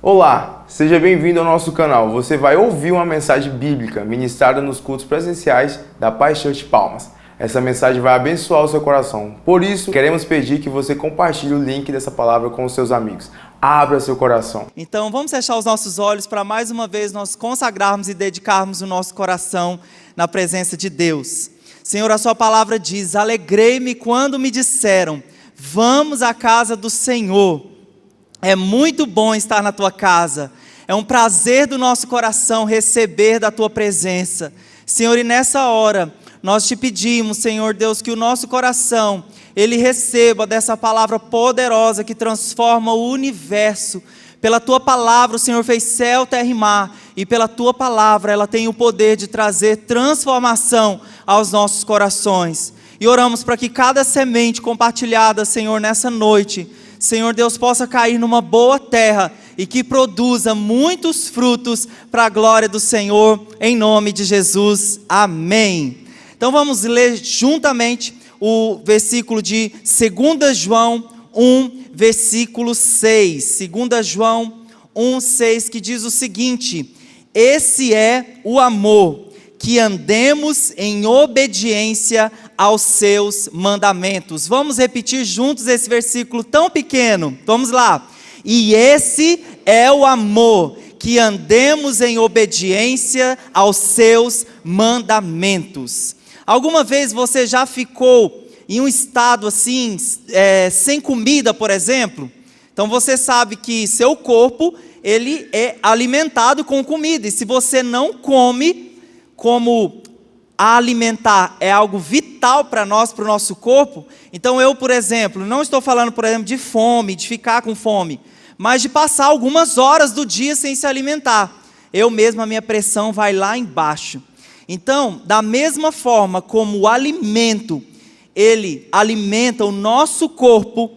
Olá, seja bem-vindo ao nosso canal. Você vai ouvir uma mensagem bíblica ministrada nos cultos presenciais da Paz Church Palmas. Essa mensagem vai abençoar o seu coração. Por isso, queremos pedir que você compartilhe o link dessa palavra com os seus amigos. Abra seu coração. Então vamos fechar os nossos olhos para mais uma vez nós consagrarmos e dedicarmos o nosso coração na presença de Deus. Senhor, a sua palavra diz: alegrei-me quando me disseram, vamos à casa do Senhor. É muito bom estar na tua casa, é um prazer do nosso coração receber da tua presença. Senhor, e nessa hora, nós te pedimos, Senhor Deus, que o nosso coração, ele receba dessa palavra poderosa que transforma o universo. Pela tua palavra o Senhor fez céu, terra e mar, e pela tua palavra ela tem o poder de trazer transformação aos nossos corações. E oramos para que cada semente compartilhada, Senhor, nessa noite, Senhor Deus, possa cair numa boa terra e que produza muitos frutos para a glória do Senhor, em nome de Jesus, amém. Então vamos ler juntamente o versículo de 2 João 1, versículo 6. 2 João 1, 6, que diz o seguinte: esse é o amor, que andemos em obediência aos seus mandamentos. Vamos repetir juntos esse versículo tão pequeno. Vamos lá. E esse é o amor, que andemos em obediência aos seus mandamentos. Alguma vez você já ficou em um estado assim, sem comida, por exemplo? Então você sabe que seu corpo, ele é alimentado com comida. E se você não come, como alimentar é algo vital para nós, para o nosso corpo, então eu, por exemplo, não estou falando, por exemplo, de fome, de ficar com fome, mas de passar algumas horas do dia sem se alimentar. Eu mesmo, a minha pressão vai lá embaixo. Então, da mesma forma como o alimento, ele alimenta o nosso corpo,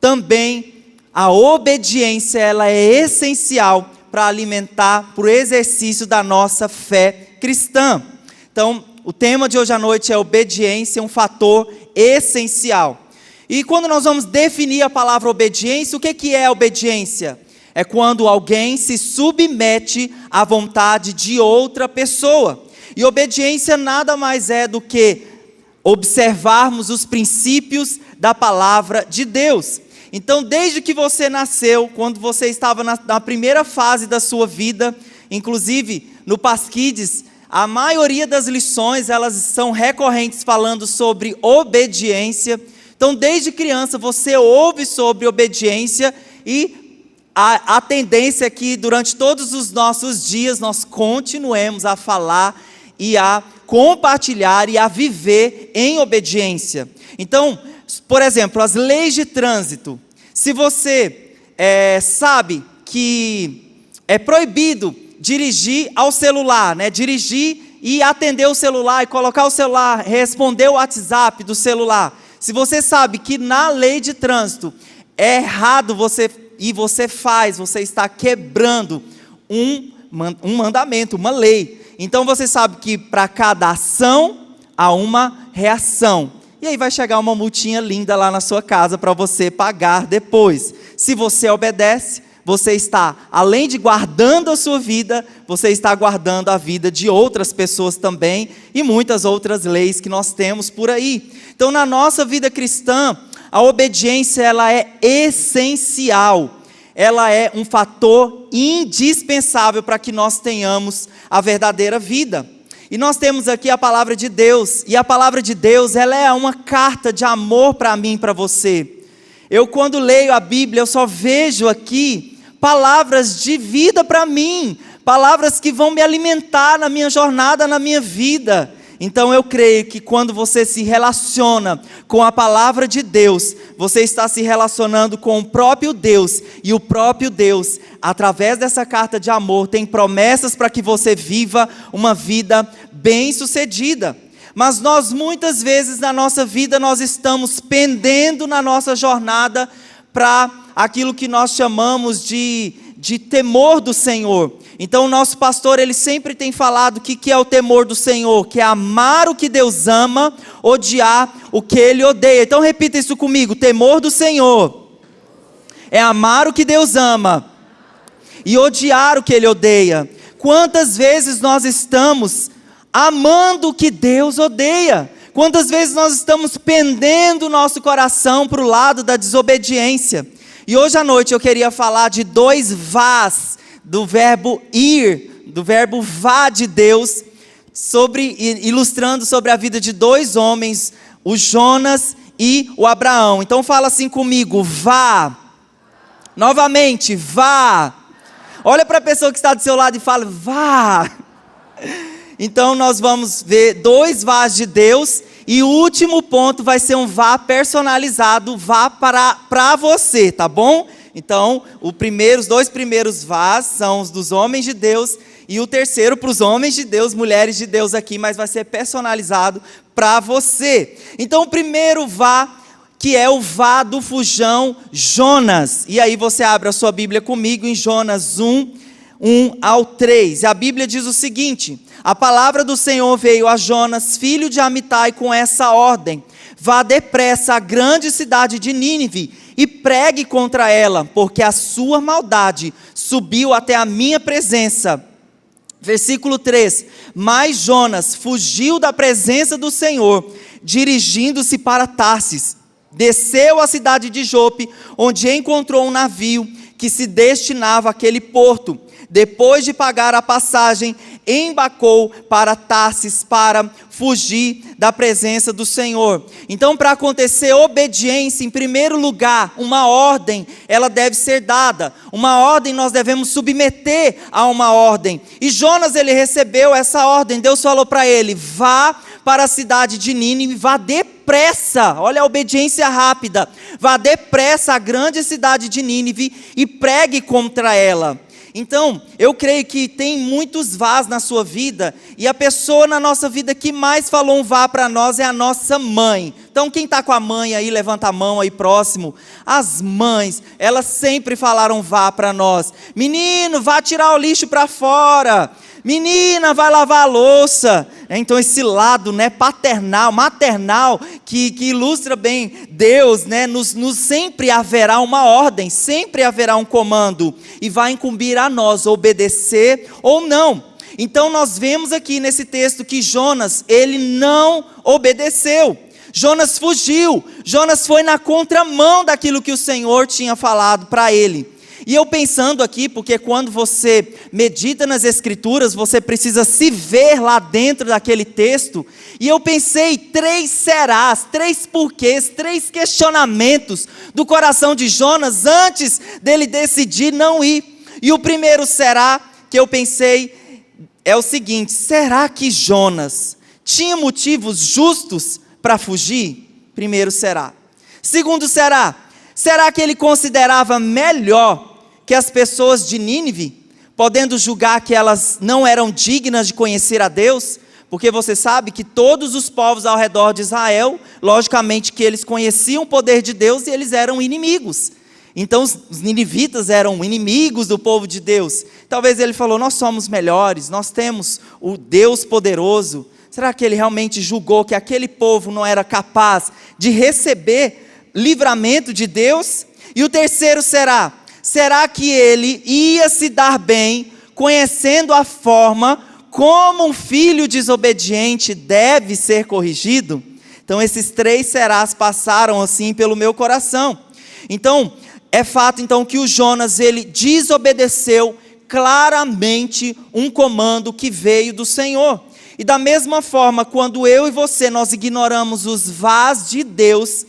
também a obediência, ela é essencial para alimentar, para o exercício da nossa fé cristã. Então, o tema de hoje à noite é obediência, um fator essencial. E quando nós vamos definir a palavra obediência, o que é obediência? É quando alguém se submete à vontade de outra pessoa. E obediência nada mais é do que observarmos os princípios da palavra de Deus. Então, desde que você nasceu, quando você estava na primeira fase da sua vida, inclusive no Pasquides, a maioria das lições, elas são recorrentes falando sobre obediência. Então, desde criança, você ouve sobre obediência e a tendência é que durante todos os nossos dias nós continuemos a falar e a compartilhar e a viver em obediência. Então, por exemplo, as leis de trânsito. Se você sabe que é proibido dirigir ao celular, né? Dirigir e atender o celular, e colocar o celular, responder o WhatsApp do celular. Se você sabe que na lei de trânsito é errado você está quebrando um mandamento, uma lei. Então você sabe que para cada ação há uma reação. E aí vai chegar uma multinha linda lá na sua casa para você pagar depois. Se você obedece, você está, além de guardando a sua vida, você está guardando a vida de outras pessoas também, e muitas outras leis que nós temos por aí. Então, na nossa vida cristã, a obediência, ela é essencial. Ela é um fator indispensável para que nós tenhamos a verdadeira vida. E nós temos aqui a palavra de Deus, e a palavra de Deus, ela é uma carta de amor para mim e para você. Eu, quando leio a Bíblia, eu só vejo aqui palavras de vida para mim, palavras que vão me alimentar na minha jornada, na minha vida. Então eu creio que quando você se relaciona com a palavra de Deus, você está se relacionando com o próprio Deus, e o próprio Deus, através dessa carta de amor, tem promessas para que você viva uma vida bem-sucedida. Mas nós muitas vezes na nossa vida, nós estamos pendendo na nossa jornada para aquilo que nós chamamos de temor do Senhor. Então o nosso pastor, ele sempre tem falado o que é o temor do Senhor, que é amar o que Deus ama, odiar o que Ele odeia. Então repita isso comigo: temor do Senhor é amar o que Deus ama e odiar o que Ele odeia. Quantas vezes nós estamos amando o que Deus odeia? Quantas vezes nós estamos pendendo o nosso coração para o lado da desobediência? E hoje à noite eu queria falar de 2 vás, do verbo ir, do verbo vá de Deus, ilustrando sobre a vida de 2 homens, o Jonas e o Abraão. Então fala assim comigo, vá. Novamente, vá. Olha para a pessoa que está do seu lado e fala, vá. Então nós vamos ver 2 vás de Deus, e o último ponto vai ser um vá personalizado, vá para você, tá bom? Então, os 2 primeiros vás são os dos homens de Deus, e o terceiro para os homens de Deus, mulheres de Deus aqui, mas vai ser personalizado para você. Então, o primeiro vá, que é o vá do fujão Jonas. E aí você abre a sua Bíblia comigo em Jonas 1:1-3. E a Bíblia diz o seguinte: a palavra do Senhor veio a Jonas, filho de Amitai, com essa ordem: vá depressa à grande cidade de Nínive e pregue contra ela, porque a sua maldade subiu até a minha presença. Versículo 3: mas Jonas fugiu da presença do Senhor, dirigindo-se para Tarsis. Desceu à cidade de Jope, onde encontrou um navio que se destinava àquele porto. Depois de pagar a passagem, embarcou para Tarsis para fugir da presença do Senhor. Então, para acontecer obediência, em primeiro lugar, uma ordem, ela deve ser dada. Uma ordem, nós devemos submeter a uma ordem. E Jonas, ele recebeu essa ordem. Deus falou para ele: vá para a cidade de Nínive, vá depressa. Olha a obediência rápida. Vá depressa à grande cidade de Nínive e pregue contra ela. Então, eu creio que tem muitos vás na sua vida, e a pessoa na nossa vida que mais falou um vá para nós é a nossa mãe. Então, quem está com a mãe aí, levanta a mão aí próximo. As mães, elas sempre falaram vá para nós. Menino, vá tirar o lixo para fora. Menina, vai lavar a louça. Então esse lado, né, paternal, maternal, que ilustra bem Deus, né, nos sempre haverá uma ordem, sempre haverá um comando, e vai incumbir a nós obedecer ou não. Então nós vemos aqui nesse texto que Jonas, ele não obedeceu. Jonas fugiu. Jonas foi na contramão daquilo que o Senhor tinha falado para ele. E eu pensando aqui, porque quando você medita nas Escrituras, você precisa se ver lá dentro daquele texto, e eu pensei 3 serás, 3 porquês, 3 questionamentos do coração de Jonas antes dele decidir não ir. E o primeiro será que eu pensei é o seguinte: será que Jonas tinha motivos justos para fugir? Primeiro será. Segundo será que ele considerava melhor que as pessoas de Nínive, podendo julgar que elas não eram dignas de conhecer a Deus? Porque você sabe que todos os povos ao redor de Israel, logicamente que eles conheciam o poder de Deus e eles eram inimigos. Então os ninivitas eram inimigos do povo de Deus. Talvez ele falou: nós somos melhores, nós temos o Deus poderoso. Será que ele realmente julgou que aquele povo não era capaz de receber livramento de Deus? E o terceiro será que ele ia se dar bem conhecendo a forma como um filho desobediente deve ser corrigido? Então esses 3 serás passaram assim pelo meu coração. Então, é fato então que o Jonas, ele desobedeceu claramente um comando que veio do Senhor. E da mesma forma, quando eu e você, nós ignoramos os vás de Deus,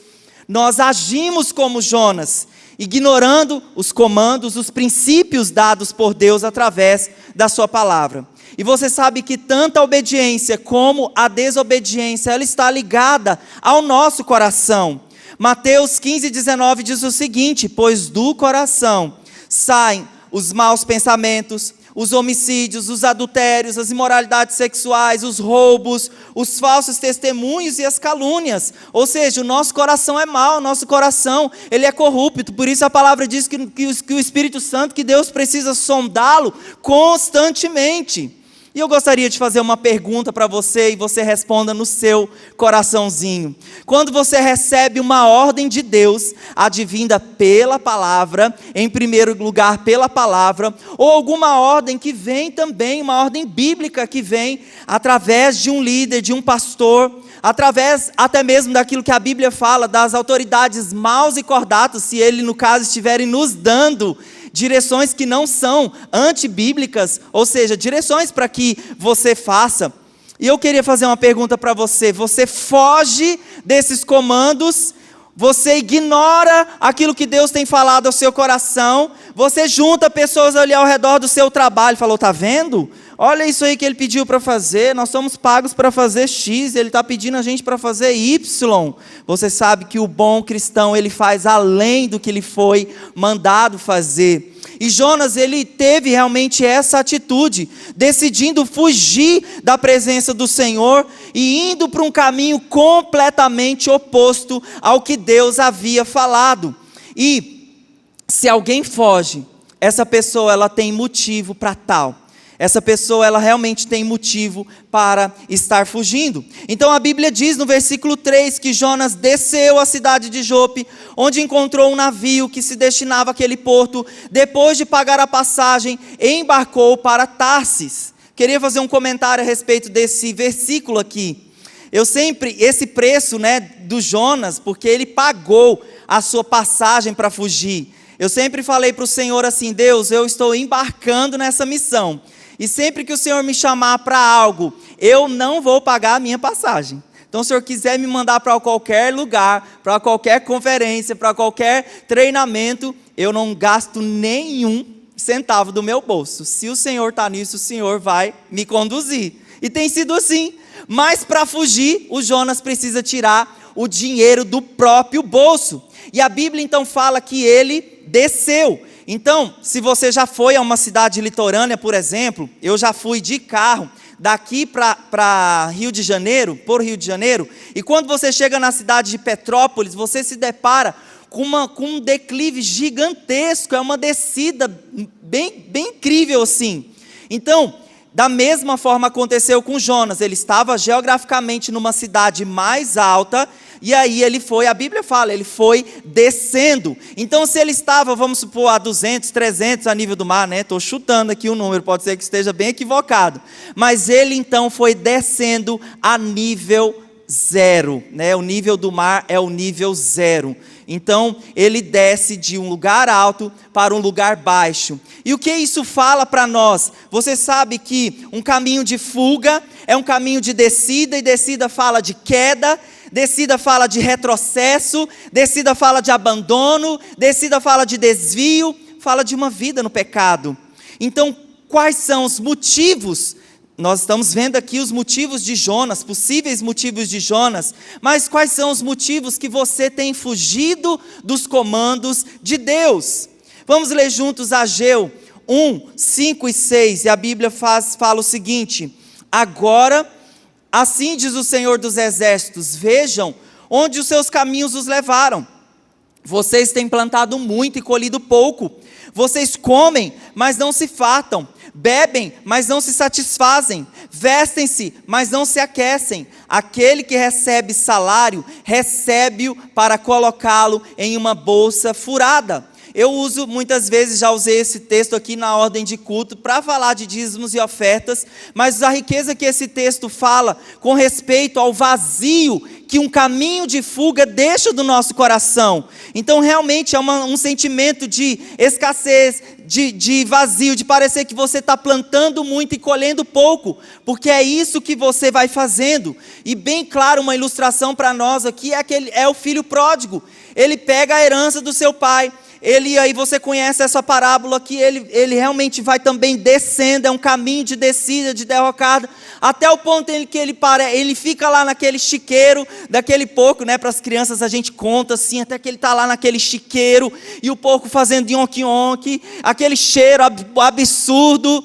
nós agimos como Jonas, ignorando os comandos, os princípios dados por Deus através da sua palavra. E você sabe que tanto a obediência como a desobediência, ela está ligada ao nosso coração. Mateus 15:19 diz o seguinte: pois do coração saem os maus pensamentos, os homicídios, os adultérios, as imoralidades sexuais, os roubos, os falsos testemunhos e as calúnias. Ou seja, o nosso coração é mau, o nosso coração ele é corrupto. Por isso a palavra diz que o Espírito Santo, que Deus precisa sondá-lo constantemente. E eu gostaria de fazer uma pergunta para você e você responda no seu coraçãozinho. Quando você recebe uma ordem de Deus, advinda pela palavra, em primeiro lugar pela palavra, ou alguma ordem que vem também, uma ordem bíblica que vem através de um líder, de um pastor, através até mesmo daquilo que a Bíblia fala, das autoridades maus e cordatos, se ele no caso estiverem nos dando direções que não são antibíblicas, ou seja, direções para que você faça. E eu queria fazer uma pergunta para você: você foge desses comandos? Você ignora aquilo que Deus tem falado ao seu coração? Você junta pessoas ali ao redor do seu trabalho e falou: tá vendo? Olha isso aí que ele pediu para fazer, nós somos pagos para fazer X, ele está pedindo a gente para fazer Y. Você sabe que o bom cristão, ele faz além do que ele foi mandado fazer. E Jonas, ele teve realmente essa atitude, decidindo fugir da presença do Senhor e indo para um caminho completamente oposto ao que Deus havia falado. E se alguém foge, essa pessoa ela tem motivo para tal. Essa pessoa, ela realmente tem motivo para estar fugindo. Então a Bíblia diz no versículo 3 que Jonas desceu à cidade de Jope, onde encontrou um navio que se destinava àquele porto. Depois de pagar a passagem, embarcou para Tarsis. Queria fazer um comentário a respeito desse versículo aqui. Esse preço, do Jonas, porque ele pagou a sua passagem para fugir. Eu sempre falei para o Senhor assim: Deus, eu estou embarcando nessa missão. E sempre que o Senhor me chamar para algo, eu não vou pagar a minha passagem. Então, se o Senhor quiser me mandar para qualquer lugar, para qualquer conferência, para qualquer treinamento, eu não gasto nenhum centavo do meu bolso. Se o Senhor está nisso, o Senhor vai me conduzir. E tem sido assim. Mas para fugir, o Jonas precisa tirar o dinheiro do próprio bolso. E a Bíblia então fala que ele desceu. Então, se você já foi a uma cidade litorânea, por exemplo, eu já fui de carro daqui para Rio de Janeiro, e quando você chega na cidade de Petrópolis, você se depara com um declive gigantesco, é uma descida bem incrível assim. Então, da mesma forma aconteceu com Jonas, ele estava geograficamente numa cidade mais alta, e aí ele foi, a Bíblia fala, ele foi descendo. Então se ele estava, vamos supor, a 200, 300 a nível do mar, estou chutando aqui o número, pode ser que esteja bem equivocado, mas ele então foi descendo a nível zero, o nível do mar é o nível zero. Então ele desce de um lugar alto para um lugar baixo. E o que isso fala para nós? Você sabe que um caminho de fuga é um caminho de descida, e descida fala de queda, descida fala de retrocesso, descida fala de abandono, descida fala de desvio, fala de uma vida no pecado. Então, quais são os motivos? Nós estamos vendo aqui os motivos de Jonas, possíveis motivos de Jonas, mas quais são os motivos que você tem fugido dos comandos de Deus? Vamos ler juntos Ageu 1, 5 e 6, e a Bíblia fala o seguinte: agora, assim diz o Senhor dos Exércitos, vejam onde os seus caminhos os levaram. Vocês têm plantado muito e colhido pouco. Vocês comem, mas não se fartam. Bebem, mas não se satisfazem. Vestem-se, mas não se aquecem. Aquele que recebe salário, recebe-o para colocá-lo em uma bolsa furada. Eu uso, muitas vezes, já usei esse texto aqui na ordem de culto para falar de dízimos e ofertas, mas a riqueza que esse texto fala com respeito ao vazio que um caminho de fuga deixa do nosso coração. Então realmente é um sentimento de escassez, de vazio, de parecer que você está plantando muito e colhendo pouco, porque é isso que você vai fazendo. E bem claro, uma ilustração para nós aqui é o filho pródigo. Ele pega a herança do seu pai. Aí você conhece essa parábola que ele realmente vai também descendo, é um caminho de descida, de derrocada, até o ponto em que ele fica lá naquele chiqueiro, daquele porco, para as crianças a gente conta assim, até que ele está lá naquele chiqueiro, e o porco fazendo yonque-yonque, aquele cheiro absurdo,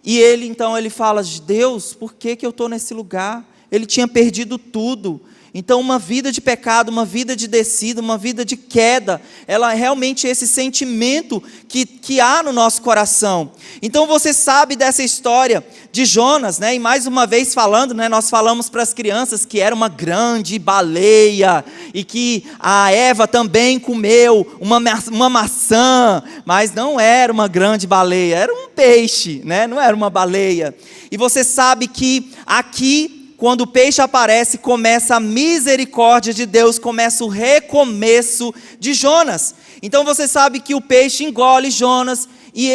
e ele fala: Deus, por que eu estou nesse lugar? ele tinha perdido tudo. Então uma vida de pecado, uma vida de descida, uma vida de queda, ela é realmente esse sentimento que há no nosso coração. Então você sabe dessa história de Jonas, né? E mais uma vez falando, né? Nós falamos para as crianças que era uma grande baleia, e que a Eva também comeu uma maçã, mas não era uma grande baleia, era um peixe, né? Não era uma baleia. E você sabe que aqui, quando o peixe aparece, começa a misericórdia de Deus, começa o recomeço de Jonas. Então você sabe que o peixe engole Jonas, e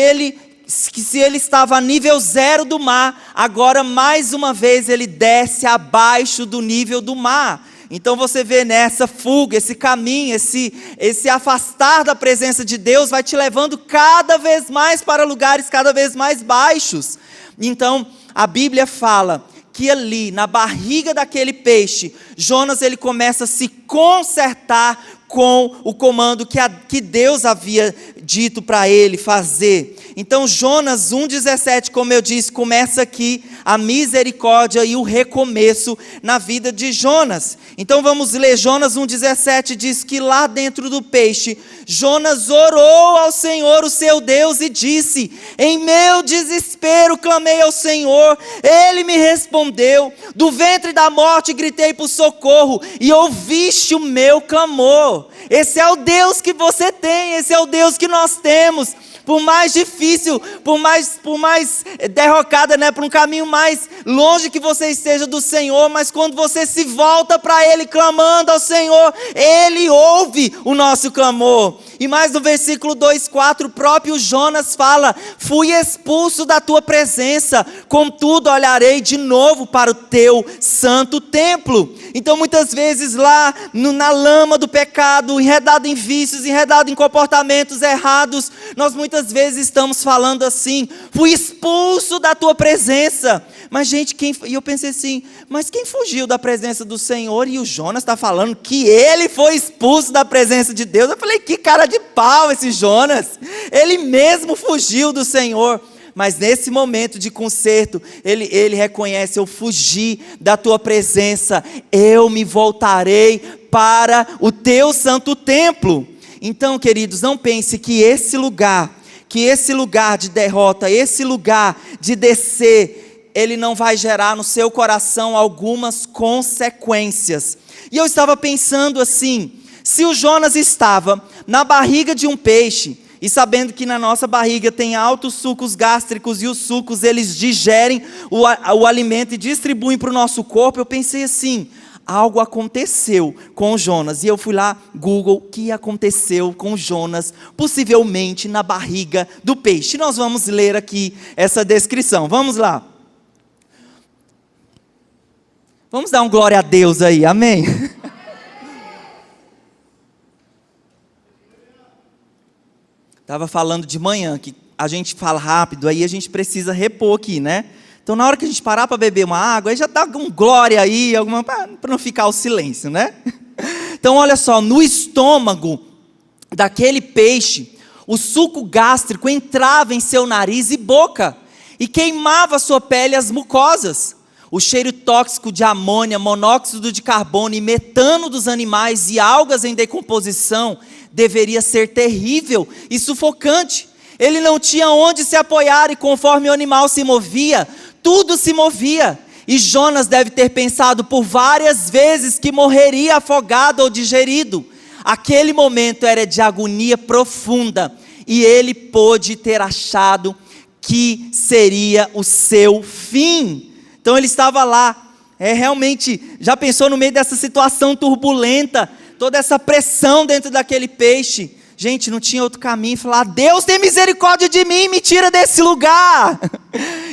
se ele estava a nível 0 do mar, agora mais uma vez ele desce abaixo do nível do mar. Então você vê nessa fuga, esse caminho, esse afastar da presença de Deus, vai te levando cada vez mais para lugares cada vez mais baixos. Então a Bíblia fala que ali, na barriga daquele peixe, Jonas ele começa a se consertar com o comando que Deus havia dito para ele fazer. Então Jonas 1,17, como eu disse, começa aqui a misericórdia e o recomeço na vida de Jonas. Então vamos ler, Jonas 1,17 diz que lá dentro do peixe, Jonas orou ao Senhor, o seu Deus, e disse: em meu desespero clamei ao Senhor, Ele me respondeu, do ventre da morte gritei por socorro, e ouviste o meu clamor. Esse é o Deus que você tem, esse é o Deus que nós temos. Por mais difícil, por mais derrocada, né, por um caminho mais longe que você esteja do Senhor, mas quando você se volta para Ele clamando ao Senhor, Ele ouve o nosso clamor. E mais no versículo 2,4, o próprio Jonas fala: fui expulso da tua presença, contudo olharei de novo para o teu santo templo. Então muitas vezes lá na lama do pecado, enredado em vícios, enredado em comportamentos errados, nós muitas vezes estamos falando assim: fui expulso da tua presença. Mas gente, e eu pensei assim, mas quem fugiu da presença do Senhor? E o Jonas está falando que ele foi expulso da presença de Deus. Eu falei, que cara de pau esse Jonas, ele mesmo fugiu do Senhor. Mas nesse momento de conserto, ele reconhece: eu fugi da tua presença, eu me voltarei para o teu santo templo. Então, queridos, não pense que esse lugar de derrota, esse lugar de descer, ele não vai gerar no seu coração algumas consequências. E eu estava pensando assim, se o Jonas estava na barriga de um peixe, e sabendo que na nossa barriga tem altos sucos gástricos, e os sucos eles digerem o alimento e distribuem para o nosso corpo, eu pensei assim: algo aconteceu com Jonas. E eu fui lá, Google, o que aconteceu com Jonas, possivelmente na barriga do peixe. Nós vamos ler aqui essa descrição, vamos lá. Vamos dar um glória a Deus aí, amém? Estava falando de manhã, que a gente fala rápido, aí a gente precisa repor aqui, né? Então na hora que a gente parar para beber uma água, aí já dá um glória aí, para não ficar o silêncio, né? Então olha só, no estômago daquele peixe, o suco gástrico entrava em seu nariz e boca, e queimava sua pele e as mucosas. O cheiro tóxico de amônia, monóxido de carbono e metano dos animais e algas em decomposição deveria ser terrível e sufocante. Ele não tinha onde se apoiar, e conforme o animal se movia, tudo se movia. E Jonas deve ter pensado por várias vezes que morreria afogado ou digerido. Aquele momento era de agonia profunda, e ele pôde ter achado que seria o seu fim. Então ele estava lá, realmente, já pensou no meio dessa situação turbulenta, toda essa pressão dentro daquele peixe. Gente, não tinha outro caminho, falar: Deus tem misericórdia de mim, me tira desse lugar.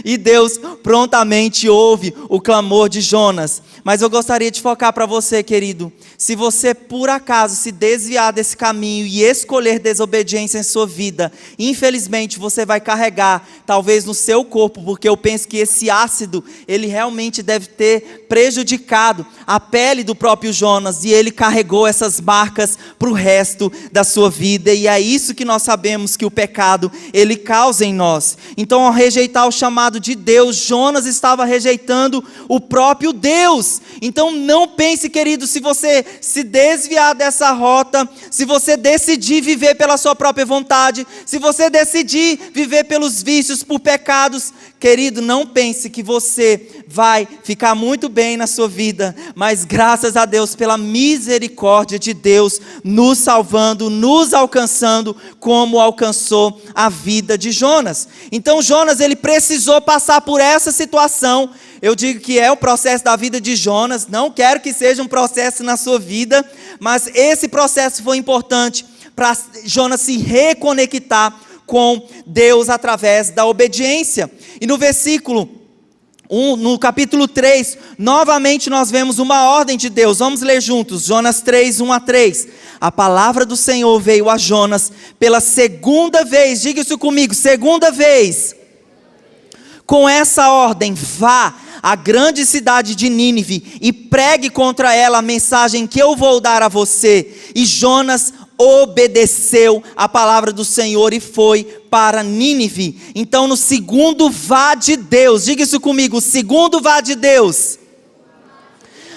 E Deus prontamente ouve o clamor de Jonas. Mas eu gostaria de focar para você, querido, se você por acaso se desviar desse caminho e escolher desobediência em sua vida, infelizmente você vai carregar, talvez no seu corpo, porque eu penso que esse ácido, ele realmente deve ter prejudicado a pele do próprio Jonas, e ele carregou essas marcas para o resto da sua vida. E é isso que nós sabemos que o pecado, ele causa em nós. Então, ao rejeitar o chamado lado de Deus, Jonas estava rejeitando o próprio Deus. Então não pense, querido, se você se desviar dessa rota, se você decidir viver pela sua própria vontade, se você decidir viver pelos vícios, por pecados, querido, não pense que você vai ficar muito bem na sua vida, mas graças a Deus pela misericórdia de Deus, nos salvando, nos alcançando, como alcançou a vida de Jonas. Então Jonas, ele precisou passar por essa situação. Eu digo que é o processo da vida de Jonas, não quero que seja um processo na sua vida, mas esse processo foi importante para Jonas se reconectar com Deus através da obediência. E no versículo 1, no capítulo 3, novamente nós vemos uma ordem de Deus. Vamos ler juntos, Jonas 3, 1-3. A palavra do Senhor veio a Jonas pela segunda vez, diga isso comigo, segunda vez. Com essa ordem, vá à grande cidade de Nínive e pregue contra ela a mensagem que eu vou dar a você. E Jonas obedeceu a palavra do Senhor e foi para Nínive. Então no segundo vá de Deus, diga isso comigo, o segundo vá de Deus,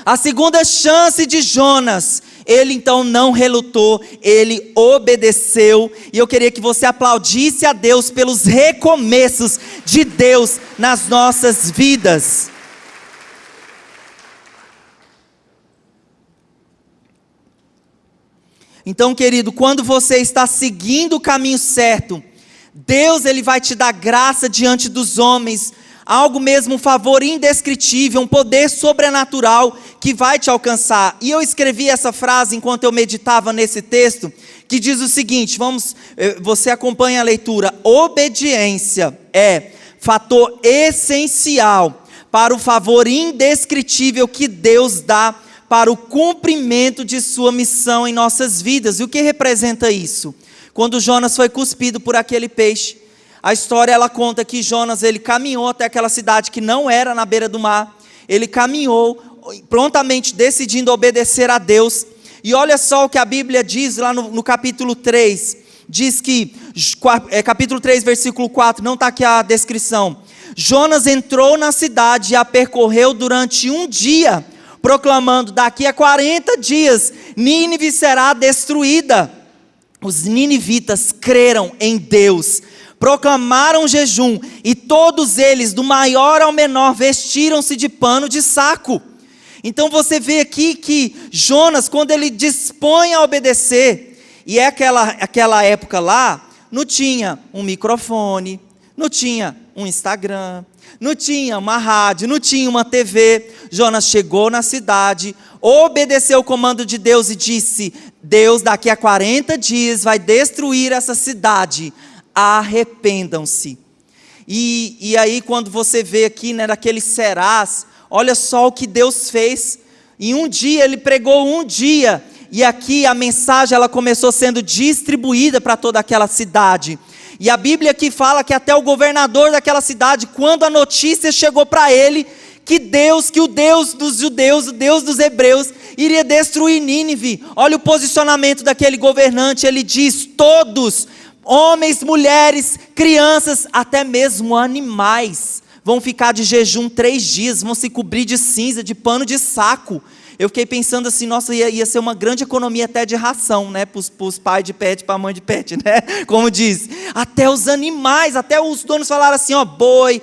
a segunda chance de Jonas, ele então não relutou, ele obedeceu. E eu queria que você aplaudisse a Deus pelos recomeços de Deus nas nossas vidas. Então, querido, quando você está seguindo o caminho certo, Deus, ele vai te dar graça diante dos homens, algo mesmo, um favor indescritível, um poder sobrenatural que vai te alcançar. E eu escrevi essa frase enquanto eu meditava nesse texto, que diz o seguinte, você acompanha a leitura: obediência é fator essencial para o favor indescritível que Deus dá para o cumprimento de sua missão em nossas vidas. E o que representa isso? Quando Jonas foi cuspido por aquele peixe, a história ela conta que Jonas, ele caminhou até aquela cidade que não era na beira do mar, ele caminhou prontamente decidindo obedecer a Deus. E olha só o que a Bíblia diz lá no capítulo 3, diz que, capítulo 3 versículo 4, não está aqui a descrição. Jonas entrou na cidade e a percorreu durante um dia, proclamando: daqui a 40 dias, Nínive será destruída. Os ninivitas creram em Deus, proclamaram jejum, e todos eles, do maior ao menor, vestiram-se de pano de saco. Então você vê aqui que Jonas, quando ele dispõe a obedecer, e é aquela época lá, não tinha um microfone, não tinha um Instagram, não tinha uma rádio, não tinha uma TV. Jonas chegou na cidade, obedeceu o comando de Deus e disse: Deus, daqui a 40 dias vai destruir essa cidade, arrependam-se. E aí quando você vê aqui, naquele Serás, olha só o que Deus fez. Em um dia, ele pregou um dia, e aqui a mensagem ela começou sendo distribuída para toda aquela cidade. E a Bíblia aqui fala que até o governador daquela cidade, quando a notícia chegou para ele, que o Deus dos judeus, o Deus dos hebreus, iria destruir Nínive. Olha o posicionamento daquele governante, ele diz: todos, homens, mulheres, crianças, até mesmo animais, vão ficar de jejum 3 dias, vão se cobrir de cinza, de pano de saco. Eu fiquei pensando assim, nossa, ia ser uma grande economia até de ração, né? Para os pais de pet, para a mãe de pet, né? Como diz. Até os animais, até os donos falaram assim, ó, boi,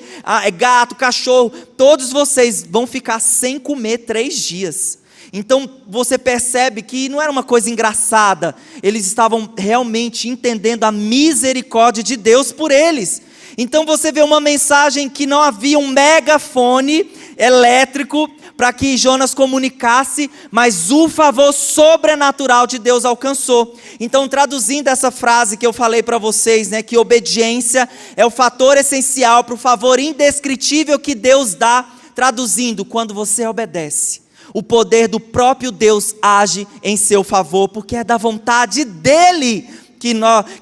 gato, cachorro, todos vocês vão ficar sem comer 3 dias. Então você percebe que não era uma coisa engraçada, eles estavam realmente entendendo a misericórdia de Deus por eles. Então você vê uma mensagem que não havia um megafone elétrico para que Jonas comunicasse, mas o favor sobrenatural de Deus alcançou. Então, traduzindo essa frase que eu falei para vocês, né, que obediência é o fator essencial para o favor indescritível que Deus dá, traduzindo, quando você obedece, o poder do próprio Deus age em seu favor, porque é da vontade dEle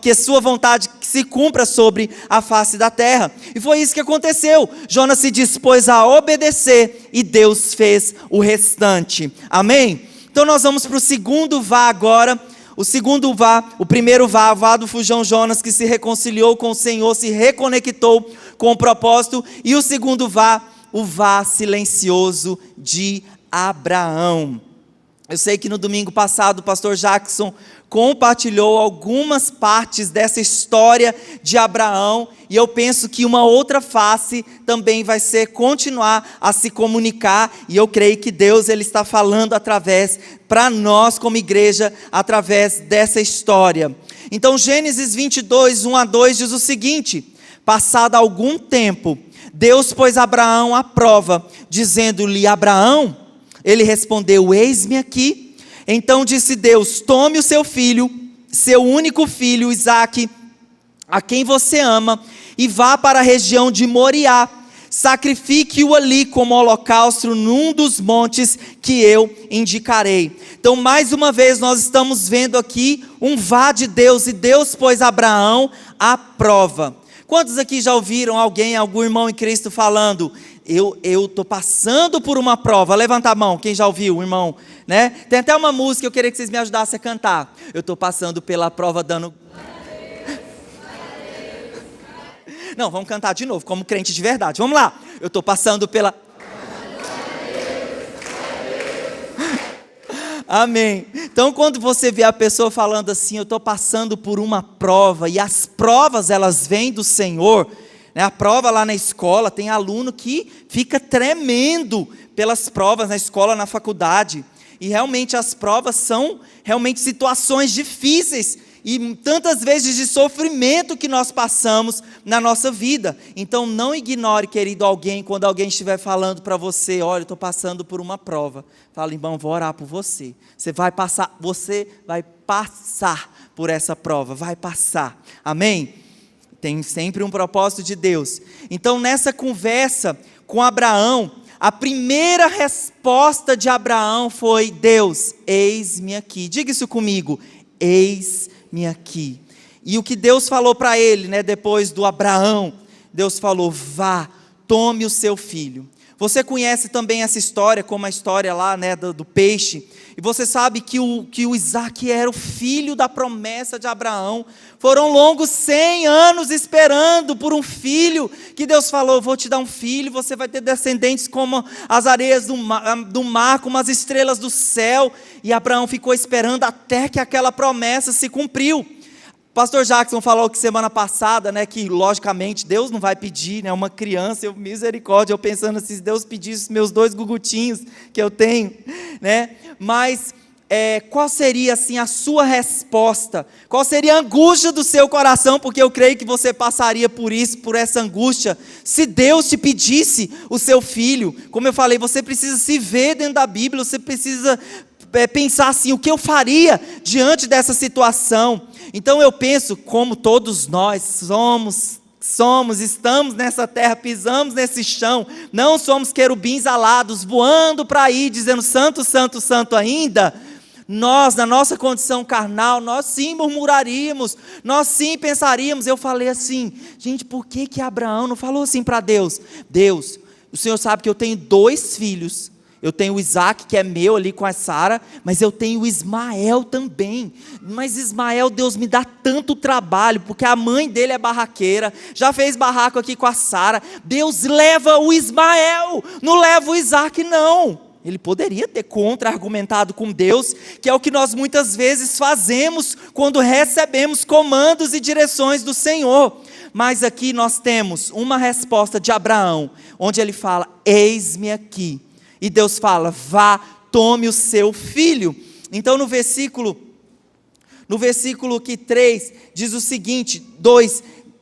que a sua vontade se cumpra sobre a face da terra. E foi isso que aconteceu. Jonas se dispôs a obedecer e Deus fez o restante. Amém? Então nós vamos para o segundo vá agora. O segundo vá, o primeiro vá do fujão Jonas, que se reconciliou com o Senhor, se reconectou com o propósito. E o segundo vá, o vá silencioso de Abraão. Eu sei que no domingo passado o pastor Jackson compartilhou algumas partes dessa história de Abraão, e eu penso que uma outra face também vai ser continuar a se comunicar, e eu creio que Deus ele está falando através, para nós como igreja, através dessa história. Então Gênesis 22, 1 a 2 diz o seguinte: passado algum tempo, Deus pôs Abraão à prova, dizendo-lhe: Abraão, ele respondeu: eis-me aqui. Então disse Deus: tome o seu filho, seu único filho, Isaque, a quem você ama, e vá para a região de Moriá, sacrifique-o ali como holocausto num dos montes que eu indicarei. Então mais uma vez nós estamos vendo aqui um vá de Deus, e Deus pôs Abraão à prova. Quantos aqui já ouviram alguém, algum irmão em Cristo falando: eu estou passando por uma prova? Levanta a mão, quem já ouviu, irmão, né? Tem até uma música que eu queria que vocês me ajudassem a cantar. Eu estou passando pela prova dando... Não, vamos cantar de novo, como crente de verdade. Vamos lá. Eu estou passando pela... Amém. Então quando você vê a pessoa falando assim: eu estou passando por uma prova, e as provas elas vêm do Senhor, né? A prova lá na escola, tem aluno que fica tremendo pelas provas na escola, na faculdade, e realmente as provas são realmente situações difíceis, e tantas vezes de sofrimento que nós passamos na nossa vida. Então não ignore, querido, alguém, quando alguém estiver falando para você: olha, eu estou passando por uma prova. Fala: irmão, vou orar por você. Você vai passar por essa prova, vai passar. Amém? Tem sempre um propósito de Deus. Então nessa conversa com Abraão, a primeira resposta de Abraão foi: Deus, eis-me aqui. Diga isso comigo: eis-me aqui. E o que Deus falou para ele, né, depois do Abraão, Deus falou: vá, tome o seu filho. Você conhece também essa história, como a história lá, né, do peixe. E você sabe que o Isaque era o filho da promessa de Abraão. Foram longos 100 anos esperando por um filho, que Deus falou: vou te dar um filho, você vai ter descendentes como as areias do mar, como as estrelas do céu. E Abraão ficou esperando até que aquela promessa se cumpriu. Pastor Jackson falou que semana passada, né, que logicamente Deus não vai pedir, né, uma criança, misericórdia, eu pensando assim: se Deus pedisse meus 2 gugutinhos que eu tenho, né, mas qual seria assim a sua resposta? Qual seria a angústia do seu coração? Porque eu creio que você passaria por isso, por essa angústia, se Deus te pedisse o seu filho. Como eu falei, você precisa se ver dentro da Bíblia, você precisa pensar assim: o que eu faria diante dessa situação? Então eu penso, como todos nós estamos nessa terra, pisamos nesse chão, não somos querubins alados, voando para aí, dizendo: santo, santo, santo ainda. Nós, na nossa condição carnal, nós sim murmuraríamos, nós sim pensaríamos. Eu falei assim: gente, por que Abraão não falou assim para Deus? Deus, o Senhor sabe que eu tenho 2 filhos. Eu tenho o Isaque, que é meu ali com a Sara, mas eu tenho o Ismael também. Mas Ismael, Deus me dá tanto trabalho, porque a mãe dele é barraqueira, já fez barraco aqui com a Sara. Deus, leva o Ismael, não leva o Isaque não. Ele poderia ter contra-argumentado com Deus, que é o que nós muitas vezes fazemos quando recebemos comandos e direções do Senhor. Mas aqui nós temos uma resposta de Abraão, onde ele fala: eis-me aqui. E Deus fala: vá, tome o seu filho. Então no versículo 3 diz o seguinte,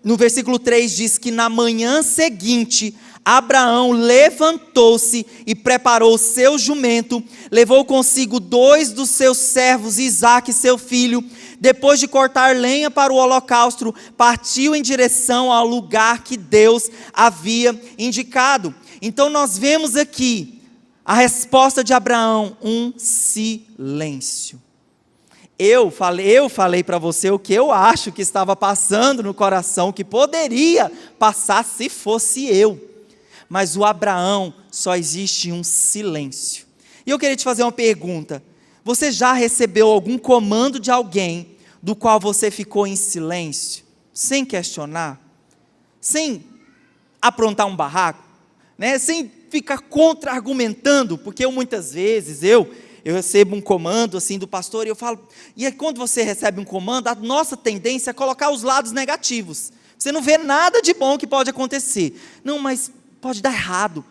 no versículo 3 diz que na manhã seguinte, Abraão levantou-se e preparou o seu jumento, levou consigo 2 dos seus servos, Isaque, seu filho. Depois de cortar lenha para o holocausto, partiu em direção ao lugar que Deus havia indicado. Então nós vemos aqui a resposta de Abraão: um silêncio. Eu falei para você o que eu acho que estava passando no coração, que poderia passar se fosse eu. Mas o Abraão, só existe um silêncio. E eu queria te fazer uma pergunta: você já recebeu algum comando de alguém do qual você ficou em silêncio, sem questionar, sem aprontar um barraco, né? Sem ficar contra-argumentando, porque muitas vezes eu recebo um comando assim do pastor e eu falo, e aí quando você recebe um comando, a nossa tendência é colocar os lados negativos. Você não vê nada de bom que pode acontecer. Não, mas pode dar errado.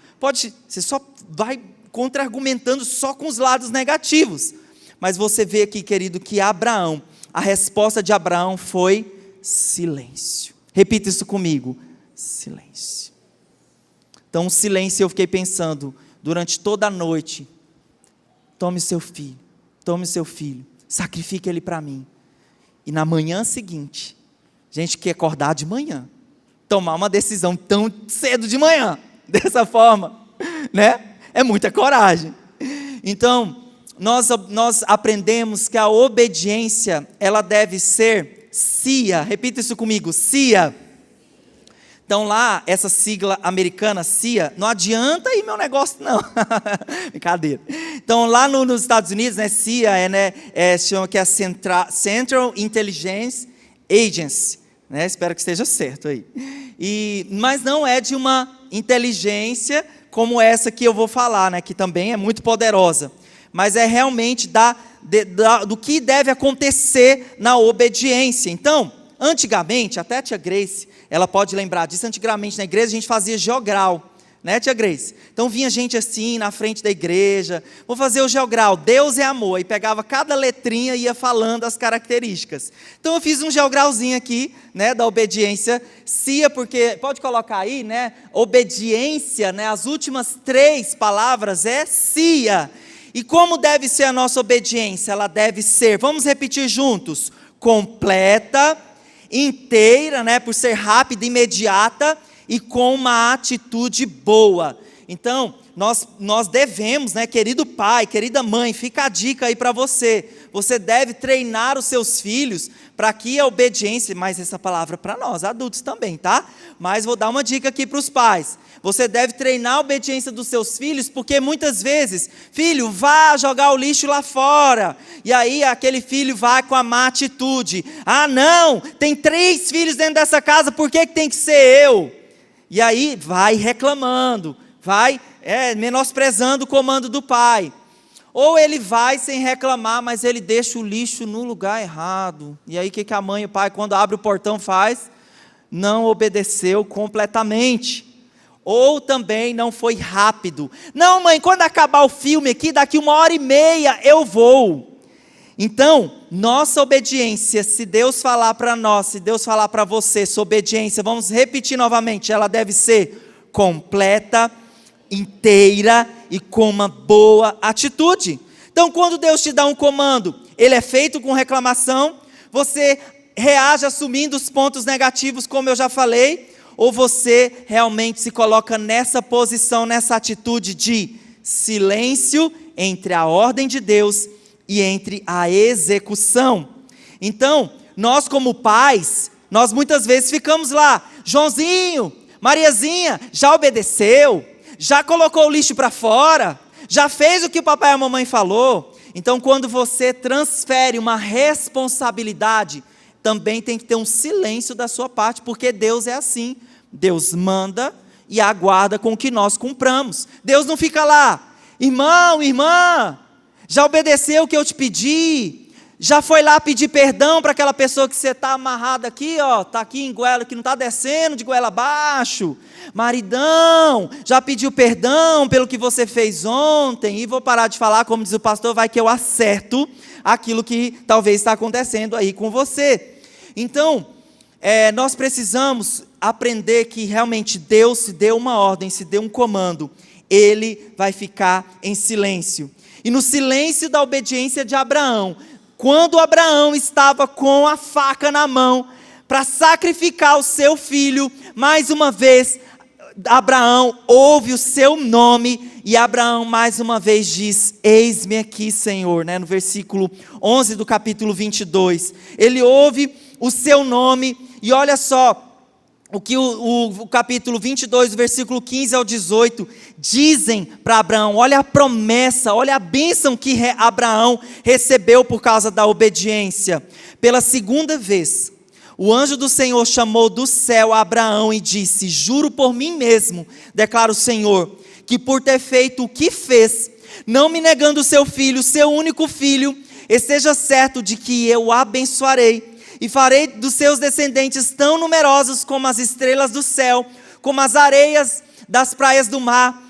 Você só vai contra-argumentando só com os lados negativos. Mas você vê aqui, querido, que Abraão, a resposta de Abraão foi silêncio. Repita isso comigo, silêncio. Então, o silêncio, eu fiquei pensando, durante toda a noite, tome seu filho, sacrifique ele para mim. E na manhã seguinte, gente que acordar de manhã, tomar uma decisão tão cedo de manhã, dessa forma, né? É muita coragem. Então, nós aprendemos que a obediência, ela deve ser CIA. Repita isso comigo, CIA. Então lá, essa sigla americana, CIA, não adianta ir meu negócio não. Brincadeira. Então lá nos Estados Unidos, né, CIA chama que é a Central Intelligence Agency, né? Espero que esteja certo aí. Mas não é de uma inteligência como essa que eu vou falar, né, que também é muito poderosa, mas é realmente do que deve acontecer na obediência. Então, antigamente, até a tia Grace, ela pode lembrar disso, antigamente na igreja a gente fazia geogral, né, tia Grace? Então vinha gente assim na frente da igreja, vou fazer o geogral, Deus é amor, e pegava cada letrinha e ia falando as características. Então eu fiz um geogralzinho aqui, né, da obediência, CIA, porque, pode colocar aí, né, obediência, né, as últimas 3 palavras é CIA. E como deve ser a nossa obediência? Ela deve ser, vamos repetir juntos, completa, inteira, né, por ser rápida, imediata e com uma atitude boa. Então, nós devemos, né, querido pai, querida mãe, fica a dica aí para você. Você deve treinar os seus filhos para que a obediência, mas essa palavra para nós, adultos também, tá? Mas vou dar uma dica aqui para os pais. Você deve treinar a obediência dos seus filhos, porque muitas vezes, filho, vá jogar o lixo lá fora. E aí aquele filho vai com a má atitude. Ah, não, tem 3 filhos dentro dessa casa, por que tem que ser eu? E aí vai reclamando, vai menosprezando o comando do pai. Ou ele vai sem reclamar, mas ele deixa o lixo no lugar errado. E aí o que a mãe e o pai, quando abre o portão, faz? Não obedeceu completamente. Ou também não foi rápido. Não, mãe, quando acabar o filme aqui, daqui 1h30 eu vou. Então, nossa obediência, se Deus falar para nós, se Deus falar para você, sua obediência, vamos repetir novamente, ela deve ser completa, inteira e com uma boa atitude. Então, quando Deus te dá um comando, ele é feito com reclamação, você reage assumindo os pontos negativos, como eu já falei, ou você realmente se coloca nessa posição, nessa atitude de silêncio entre a ordem de Deus e entre a execução. Então, nós como pais, nós muitas vezes ficamos lá, Joãozinho, Mariazinha, já obedeceu? Já colocou o lixo para fora? Já fez o que o papai e a mamãe falou? Então, quando você transfere uma responsabilidade, também tem que ter um silêncio da sua parte, porque Deus é assim. Deus manda e aguarda com que nós cumpramos. Deus não fica lá, irmão, irmã, já obedeceu o que eu te pedi? Já foi lá pedir perdão para aquela pessoa que você está amarrado aqui, ó, está aqui em goela, que não está descendo de goela abaixo? Maridão, já pediu perdão pelo que você fez ontem? E vou parar de falar, como diz o pastor, vai que eu acerto aquilo que talvez está acontecendo aí com você. Então, nós precisamos aprender que realmente Deus, se deu uma ordem, se deu um comando, Ele vai ficar em silêncio. E no silêncio da obediência de Abraão, quando Abraão estava com a faca na mão para sacrificar o seu filho, mais uma vez, Abraão ouve o seu nome e Abraão mais uma vez diz, eis-me aqui, Senhor, né? No versículo 11 do capítulo 22, ele ouve o seu nome e olha só, o que o capítulo 22, versículo 15 ao 18, dizem para Abraão, olha a promessa, olha a bênção que Abraão recebeu por causa da obediência. Pela segunda vez, O anjo do Senhor chamou do céu a Abraão e disse: juro por mim mesmo, declara o Senhor, que por ter feito o que fez, não me negando o seu filho, seu único filho, esteja certo de que eu o abençoarei, e farei dos seus descendentes tão numerosos como as estrelas do céu, como as areias das praias do mar.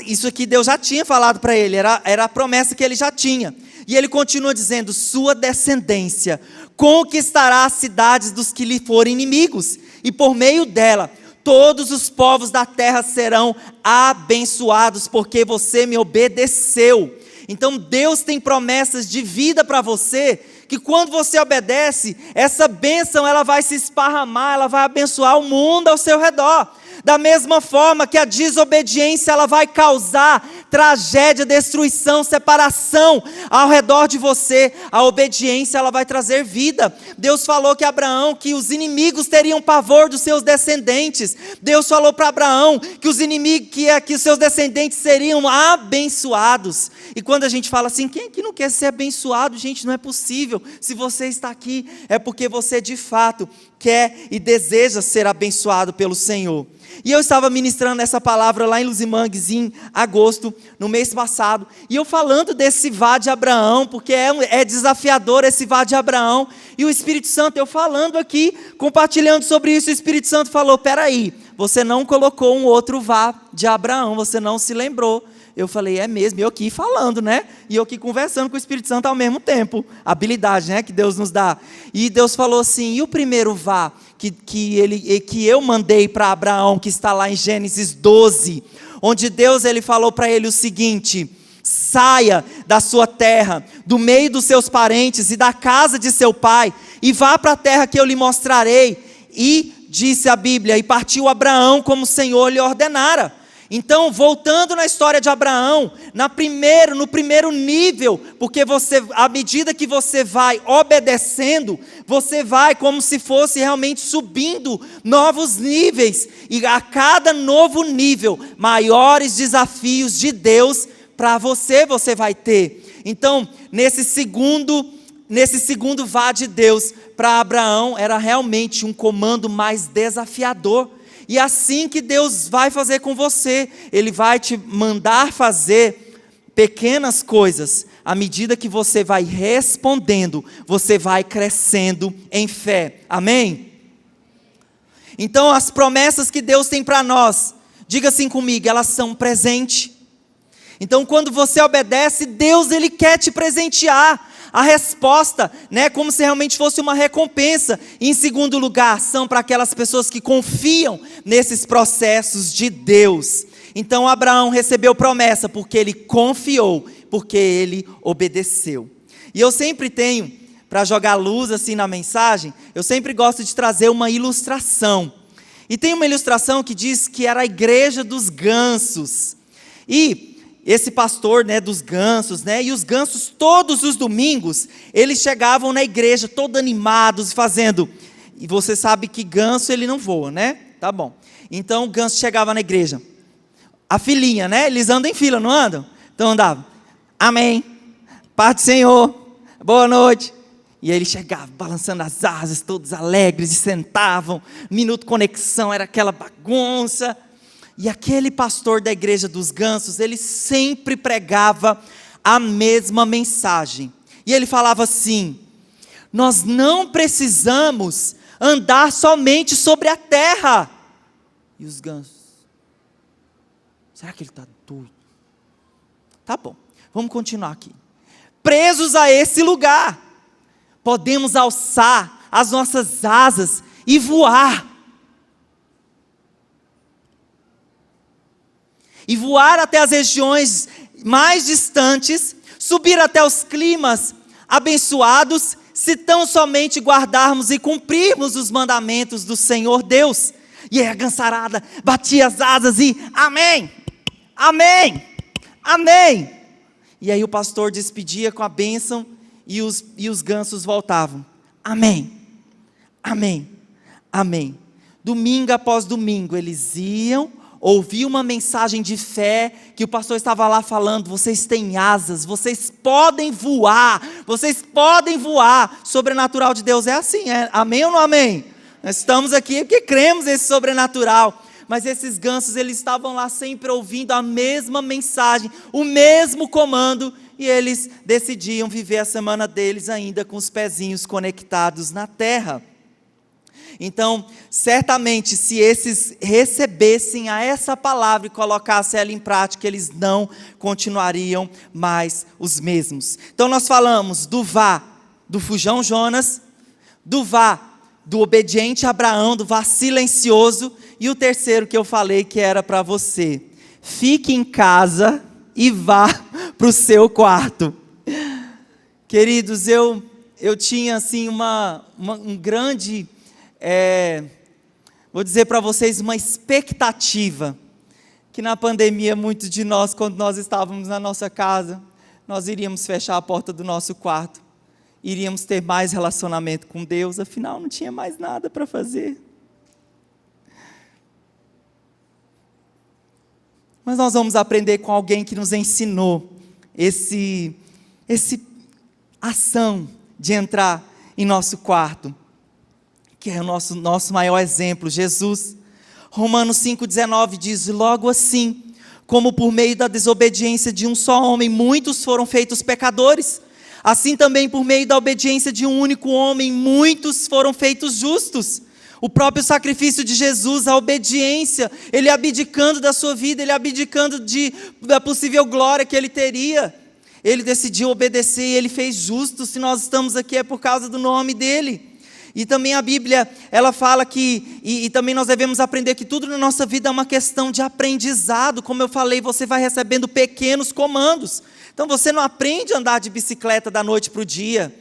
Isso aqui Deus já tinha falado para ele, era a promessa que ele já tinha. E ele continua dizendo: sua descendência conquistará as cidades dos que lhe forem inimigos, e por meio dela todos os povos da terra serão abençoados, porque você me obedeceu. Então Deus tem promessas de vida para você, que quando você obedece, essa bênção ela vai se esparramar, ela vai abençoar o mundo ao seu redor. Da mesma forma que a desobediência ela vai causar tragédia, destruição, separação ao redor de você, a obediência ela vai trazer vida. Deus falou que Abraão, que os inimigos teriam pavor dos seus descendentes. Deus falou para Abraão que os inimigos, que os seus descendentes seriam abençoados. E quando a gente fala assim, quem é que não quer ser abençoado? Gente, não é possível. Se você está aqui, é porque você de fato quer e deseja ser abençoado pelo Senhor. E eu estava ministrando essa palavra lá em Luzimangues em agosto, no mês passado, e eu falando desse vá de Abraão, porque é desafiador esse vá de Abraão, e o Espírito Santo, eu falando aqui, compartilhando sobre isso, o Espírito Santo falou: peraí, você não colocou um outro vá de Abraão, você não se lembrou. Eu falei: é mesmo, e eu aqui falando, né? E eu aqui conversando com o Espírito Santo ao mesmo tempo. Habilidade, né? Que Deus nos dá. E Deus falou assim: e o primeiro vá que eu mandei para Abraão, que está lá em Gênesis 12, onde Deus ele falou para ele o seguinte: saia da sua terra, do meio dos seus parentes e da casa de seu pai, e vá para a terra que eu lhe mostrarei. E disse a Bíblia, e partiu Abraão como o Senhor lhe ordenara. Então, voltando na história de Abraão, no primeiro nível, porque à medida que você vai obedecendo, você vai como se fosse realmente subindo novos níveis, e a cada novo nível, maiores desafios de Deus para você vai ter. Então, nesse segundo vá de Deus para Abraão, era realmente um comando mais desafiador. E assim que Deus vai fazer com você, Ele vai te mandar fazer pequenas coisas. À medida que você vai respondendo, você vai crescendo em fé. Amém? Então as promessas que Deus tem para nós, diga assim comigo, elas são presente. Então quando você obedece, Deus ele quer te presentear. A resposta, né, como se realmente fosse uma recompensa. E em segundo lugar, são para aquelas pessoas que confiam nesses processos de Deus. Então Abraão recebeu promessa porque ele confiou, porque ele obedeceu. E eu sempre tenho, para jogar luz assim na mensagem, eu sempre gosto de trazer uma ilustração. E tem uma ilustração que diz que era a igreja dos gansos. E esse pastor, né, dos gansos, né, e os gansos todos os domingos, eles chegavam na igreja todos animados, fazendo, e você sabe que ganso ele não voa, né, tá bom, então o ganso chegava na igreja, a filinha, né, eles andam em fila, não andam? Então andavam, amém, paz do Senhor, boa noite, e aí ele chegava balançando as asas, todos alegres, e sentavam, minuto conexão, era aquela bagunça. E aquele pastor da igreja dos gansos, ele sempre pregava a mesma mensagem. E ele falava assim: nós não precisamos andar somente sobre a terra. E os gansos: será que ele está doido? Tá bom, vamos continuar aqui. Presos a esse lugar, podemos alçar as nossas asas e voar. E voar até as regiões mais distantes, subir até os climas abençoados, se tão somente guardarmos e cumprirmos os mandamentos do Senhor Deus. E aí a gansarada batia as asas e amém, amém, amém. E aí o pastor despedia com a bênção e os gansos voltavam. Amém, amém, amém. Domingo após domingo eles iam, ouvi uma mensagem de fé, que o pastor estava lá falando: vocês têm asas, vocês podem voar, sobrenatural de Deus é assim, amém ou não amém? Nós estamos aqui porque cremos nesse sobrenatural. Mas esses gansos, eles estavam lá sempre ouvindo a mesma mensagem, o mesmo comando, e eles decidiam viver a semana deles ainda com os pezinhos conectados na terra. Então, certamente, se esses recebessem a essa palavra e colocassem ela em prática, eles não continuariam mais os mesmos. Então, nós falamos do vá, do fujão Jonas, do vá, do obediente Abraão, do vá silencioso, e o terceiro que eu falei que era para você: fique em casa e vá para o seu quarto. Queridos, eu tinha assim um grande, vou dizer para vocês, uma expectativa, que na pandemia muitos de nós, quando nós estávamos na nossa casa, nós iríamos fechar a porta do nosso quarto, iríamos ter mais relacionamento com Deus, afinal não tinha mais nada para fazer. Mas nós vamos aprender com alguém que nos ensinou esse ação de entrar em nosso quarto, que é o nosso maior exemplo, Jesus. Romanos 5,19 diz: logo assim, como por meio da desobediência de um só homem, muitos foram feitos pecadores, assim também por meio da obediência de um único homem, muitos foram feitos justos. O próprio sacrifício de Jesus, a obediência, ele abdicando da sua vida, ele abdicando da possível glória que ele teria, ele decidiu obedecer e ele fez justo. Se nós estamos aqui é por causa do nome dele. E também a Bíblia, ela fala que, e também nós devemos aprender que tudo na nossa vida é uma questão de aprendizado. Como eu falei, você vai recebendo pequenos comandos. Então você não aprende a andar de bicicleta da noite para o dia.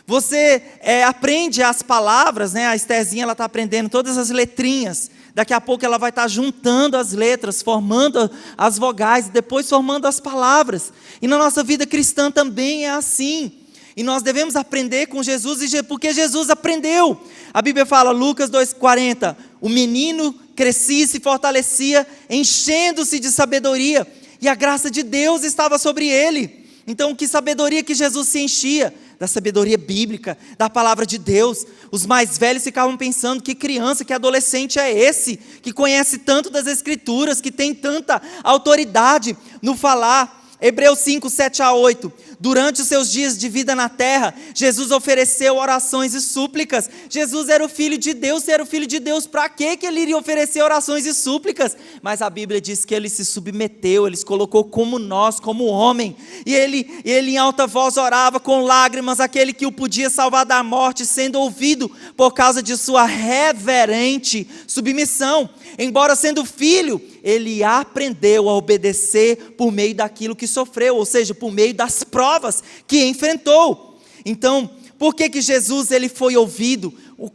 Você aprende as palavras, né? A Estherzinha, ela está aprendendo todas as letrinhas. Daqui a pouco ela vai estar juntando as letras, formando as vogais, e depois formando as palavras. E na nossa vida cristã também é assim. E nós devemos aprender com Jesus, porque Jesus aprendeu. A Bíblia fala, Lucas 2,40, o menino crescia e se fortalecia, enchendo-se de sabedoria, e a graça de Deus estava sobre ele. Então, que sabedoria que Jesus se enchia? Da sabedoria bíblica, da palavra de Deus. Os mais velhos ficavam pensando: que criança, que adolescente é esse, que conhece tanto das Escrituras, que tem tanta autoridade no falar. Hebreus 5, 7-8, durante os seus dias de vida na terra, Jesus ofereceu orações e súplicas. Jesus era o Filho de Deus. Se era o Filho de Deus, para que ele iria oferecer orações e súplicas? Mas a Bíblia diz que ele se submeteu, ele se colocou como nós, como homem, e ele em alta voz orava com lágrimas, aquele que o podia salvar da morte, sendo ouvido por causa de sua reverente submissão. Embora sendo filho, ele aprendeu a obedecer por meio daquilo que sofreu, ou seja, por meio das provas que enfrentou. Então, por que Jesus ele foi ouvido?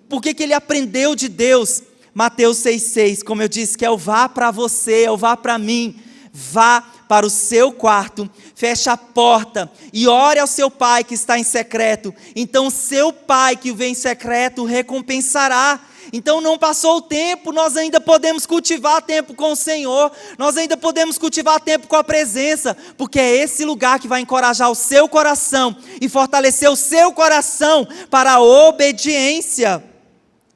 Por que ele aprendeu de Deus? Mateus 6,6, como eu disse, que é o vá para você, é o vá para mim. Vá para o seu quarto, feche a porta e ore ao seu pai que está em secreto. Então, seu pai que vem em secreto recompensará. Então não passou o tempo, nós ainda podemos cultivar tempo com o Senhor, nós ainda podemos cultivar tempo com a presença, porque é esse lugar que vai encorajar o seu coração e fortalecer o seu coração para a obediência.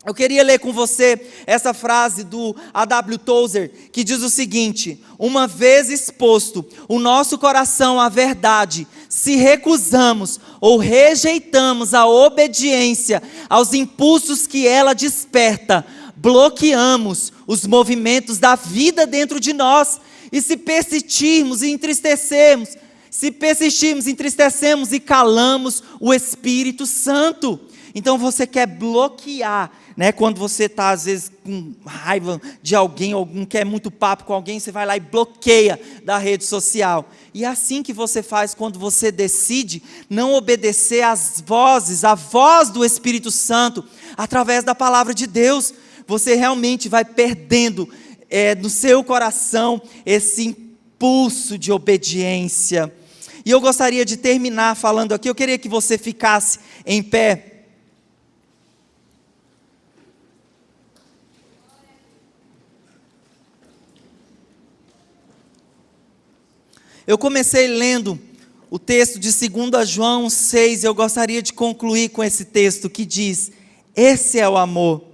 Eu queria ler com você essa frase do A.W. Tozer, que diz o seguinte: uma vez exposto o nosso coração à verdade, se recusamos ou rejeitamos a obediência aos impulsos que ela desperta, bloqueamos os movimentos da vida dentro de nós, e se persistirmos e entristecemos, entristecemos e calamos o Espírito Santo. Então você quer bloquear, né? Quando você está às vezes com raiva de alguém, ou não quer muito papo com alguém, você vai lá e bloqueia da rede social. E é assim que você faz quando você decide não obedecer às vozes, à voz do Espírito Santo, através da palavra de Deus. Você realmente vai perdendo no seu coração esse impulso de obediência. E eu gostaria de terminar falando aqui, eu queria que você ficasse em pé. Eu comecei lendo o texto de 2 João 6, eu gostaria de concluir com esse texto que diz: esse é o amor,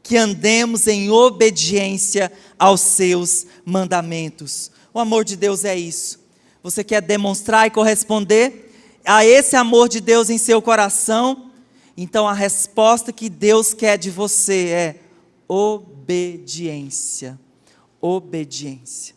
que andemos em obediência aos seus mandamentos. O amor de Deus é isso. Você quer demonstrar e corresponder a esse amor de Deus em seu coração? Então a resposta que Deus quer de você é obediência. Obediência.